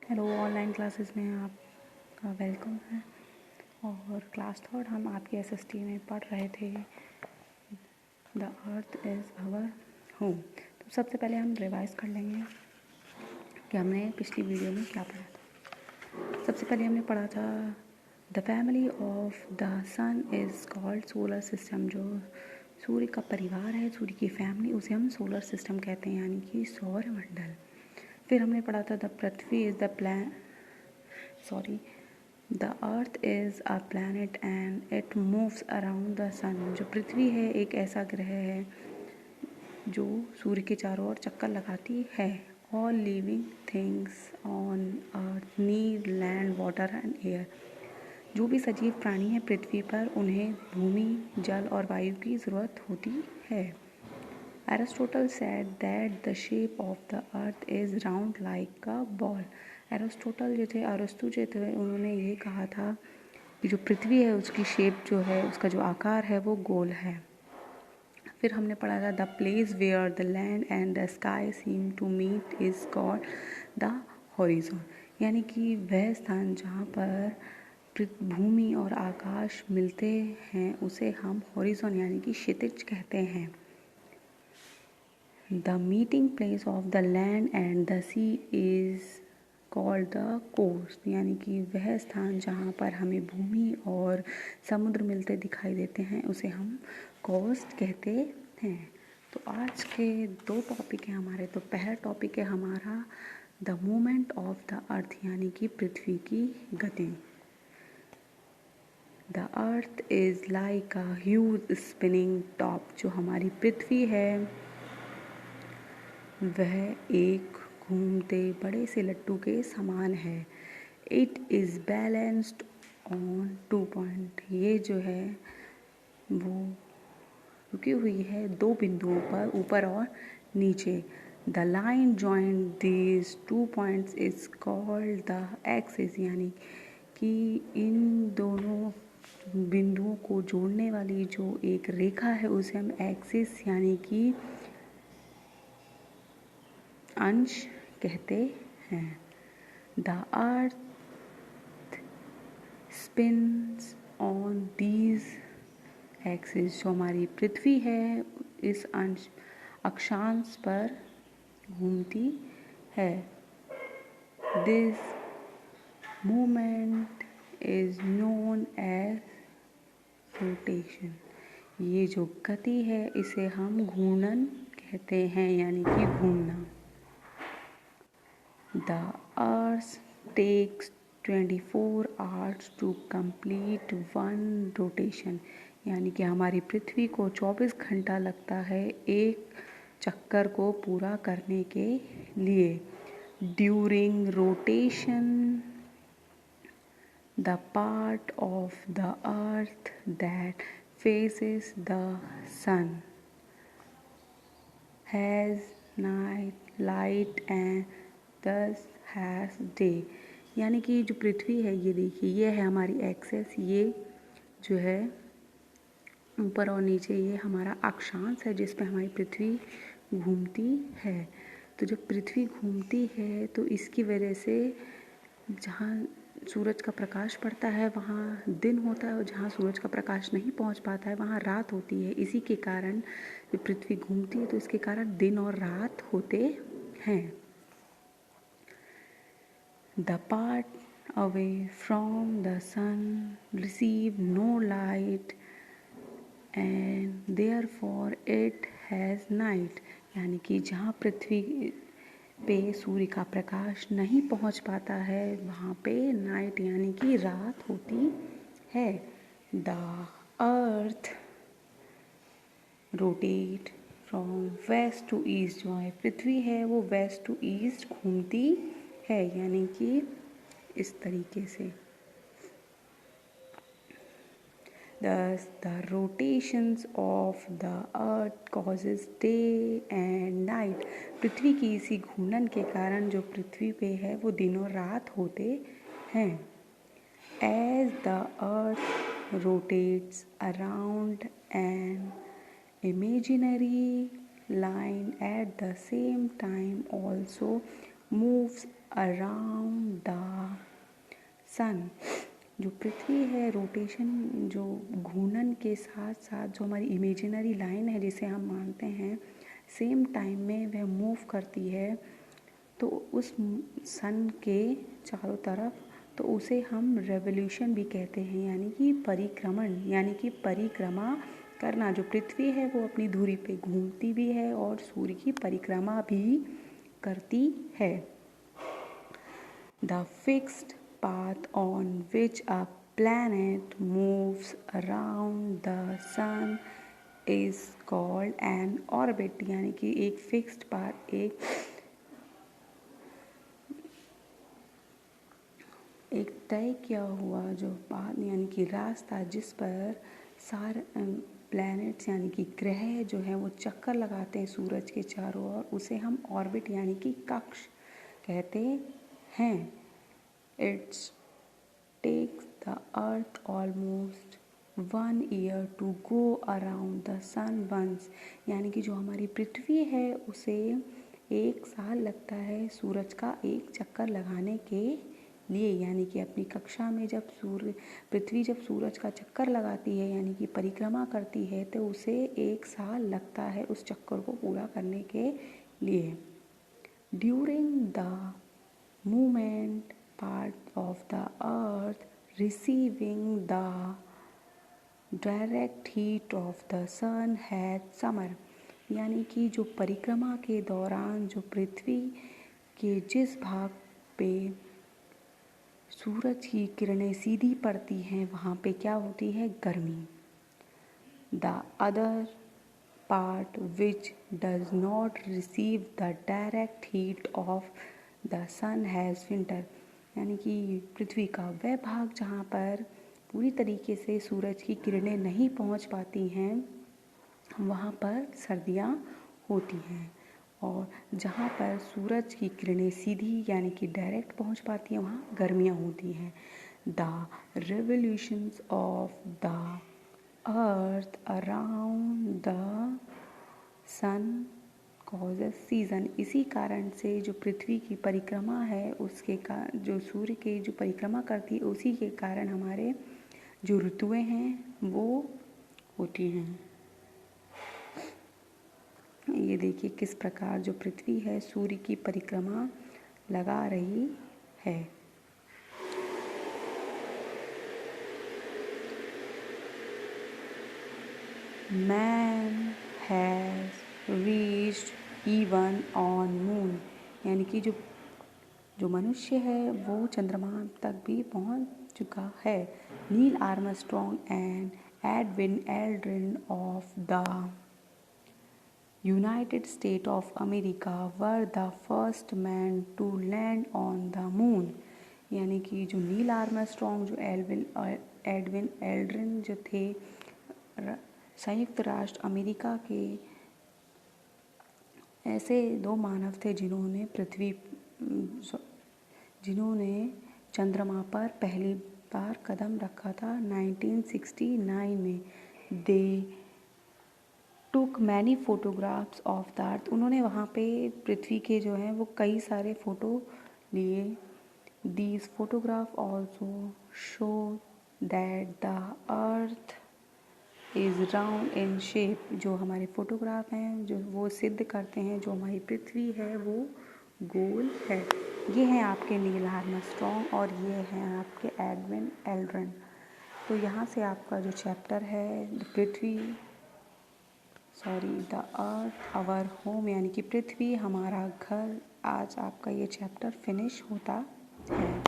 Hello, online classes में आपका welcome है। और क्लास थर्ड हम आपके एसएसटी में पढ़ रहे थे the earth is our home. तो सबसे पहले हम रिवाइज कर लेंगे कि हमने पिछली वीडियो में क्या पढ़ा था। सबसे पहले हमने पढ़ा था the family of the sun is called solar system. जो सूर्य का परिवार है, सूर्य की फैमिली, उसे हम सोलर सिस्टम कहते हैं, यानी कि सौर मंडल। फिर हमने पढ़ा था द पृथ्वी is the earth is a planet and it moves around the sun. जो पृथ्वी है एक ऐसा ग्रह है जो सूर्य के चारों ओर चक्कर लगाती है। All living things on earth need land water and air. जो भी सजीव प्राणी हैं पृथ्वी पर, उन्हें भूमि, जल और वायु की ज़रूरत होती है। Aristotle said that the shape of the earth is round like a ball. Aristotle जो थे, अरस्तु जो थे, उन्होंने ये कहा था कि जो पृथ्वी है उसकी शेप जो है, उसका जो आकार है वो गोल है। फिर हमने पढ़ा था the place where the land and the sky seem to meet is called the horizon. यानी कि वह स्थान जहाँ पर भूमि और आकाश मिलते हैं उसे हम हॉरिजॉन यानी कि क्षितिज कहते हैं। The meeting place of the land and the sea is called the coast। यानी कि वह स्थान जहाँ पर हमें भूमि और समुद्र मिलते दिखाई देते हैं उसे हम कोस्ट कहते हैं। तो आज के दो टॉपिक हैं हमारे। तो पहला टॉपिक है हमारा द मूवमेंट ऑफ द अर्थ, यानी कि पृथ्वी की गति। The earth is like a huge spinning top. जो हमारी पृथ्वी है वह एक घूमते बड़े से लट्टू के समान है। It is balanced on 2 point. ये जो है वो रुकी हुई है 2 बिंदुओं पर, ऊपर और नीचे। The line joint these 2 points is called the axis. यानी कि इन दोनों बिंदुओं को जोड़ने वाली जो एक रेखा है उसे हम एक्सिस यानी कि अंश कहते हैं। The earth spins on these axis. जो हमारी पृथ्वी है इस अक्षांश पर घूमती है। This movement is known as rotation. ये जो गति है इसे हम घूर्णन कहते हैं, यानी कि घूमना। The Earth takes 24 hours to complete one rotation। यानी कि हमारी पृथ्वी को 24 घंटा लगता है एक चक्कर को पूरा करने के लिए। During rotation the part of the earth that faces the sun has night light and thus has day. यानी कि जो पृथ्वी है ये देखिए, ये है हमारी एक्सेस, ये जो है ऊपर और नीचे ये हमारा अक्षांश है जिस पे हमारी पृथ्वी घूमती है। तो जब पृथ्वी घूमती है तो इसकी वजह से जहाँ सूरज का प्रकाश पड़ता है वहाँ दिन होता है, और जहाँ सूरज का प्रकाश नहीं पहुँच पाता है वहाँ रात होती है। इसी के कारण जब पृथ्वी घूमती है तो इसके कारण दिन और रात होते हैं। The part away from the sun receive no light and therefore it has night। यानी कि जहाँ पृथ्वी पे सूर्य का प्रकाश नहीं पहुँच पाता है वहाँ पे नाइट यानी कि रात होती है। The earth rotate from west to east। जो है पृथ्वी है वो वेस्ट टू ईस्ट घूमती है, यानी कि इस तरीके से। Thus the rotations of the earth causes day and night। पृथ्वी की इसी घूर्णन के कारण जो पृथ्वी पे है वो दिन और रात होते हैं। As the earth rotates around an imaginary line at the same time also moves around the sun. जो पृथ्वी है रोटेशन, जो घूर्णन के साथ साथ जो हमारी इमेजिनरी लाइन है जिसे हम मानते हैं सेम टाइम में वह मूव करती है, तो उस सन के चारों तरफ, तो उसे हम रेवोल्यूशन भी कहते हैं, यानी कि परिक्रमण, यानी कि परिक्रमा करना। जो पृथ्वी है वो अपनी धुरी पे घूमती भी है और सूर्य की परिक्रमा भी करती है। The fixed path on which a planet moves around the sun is called an orbit। यानी कि एक फिक्स्ड पाथ, एक तय किया हुआ जो पाथ यानी कि रास्ता जिस पर सारे प्लैनेट्स यानी कि ग्रह जो है वो चक्कर लगाते हैं सूरज के चारों ओर, उसे हम ऑर्बिट यानी कि कक्ष कहते हैं। It takes the earth almost 1 year to go around the sun once। यानी कि जो हमारी पृथ्वी है उसे 1 साल लगता है सूरज का एक चक्कर लगाने के लिए। यानी कि अपनी कक्षा में जब पृथ्वी जब सूरज का चक्कर लगाती है यानी कि परिक्रमा करती है, तो उसे 1 साल लगता है उस चक्कर को पूरा करने के लिए। During the movement part of the earth receiving the direct heat of the sun had summer। यानी कि जो परिक्रमा के दौरान जो पृथ्वी के जिस भाग पे सूरज की किरणें सीधी पड़ती हैं वहाँ पे क्या होती है, गर्मी। The other part which does not receive the direct heat of the sun has winter। यानी कि पृथ्वी का वह भाग जहाँ पर पूरी तरीके से सूरज की किरणें नहीं पहुँच पाती हैं वहाँ पर सर्दियाँ होती हैं, और जहाँ पर सूरज की किरणें सीधी यानी कि डायरेक्ट पहुँच पाती हैं वहाँ गर्मियाँ होती हैं। The revolutions of the earth around the sun causes season. इसी कारण से जो पृथ्वी की परिक्रमा है उसके जो सूर्य के जो परिक्रमा करती है उसी के कारण हमारे जो ऋतुएं हैं वो होती हैं। ये देखिए किस प्रकार जो पृथ्वी है सूर्य की परिक्रमा लगा रही है। Man has reached even on moon. यानी कि जो मनुष्य है वो चंद्रमा तक भी पहुंच चुका है। Neil Armstrong and Edwin Aldrin of the United State of America were the first man to land on the moon. यानी कि जो नील आर्मस्ट्रॉन्ग, जो एडविन एल्ड्रिन जो थे, संयुक्त राष्ट्र अमेरिका के ऐसे 2 मानव थे जिन्होंने चंद्रमा पर पहली बार कदम रखा था 1969 में। They took many photographs of the earth. उन्होंने वहाँ पे पृथ्वी के जो हैं वो कई सारे फ़ोटो लिए। These photograph also show that the earth is round in shape. जो हमारे फोटोग्राफ हैं जो वो सिद्ध करते हैं जो हमारी पृथ्वी है वो गोल है। ये हैं आपके नील आर्मस्ट्रॉन्ग और ये हैं आपके एडविन एल्ड्रिन। तो यहाँ से आपका जो चैप्टर है द अर्थ आवर होम यानी कि पृथ्वी हमारा घर, आज आपका ये चैप्टर फिनिश होता है।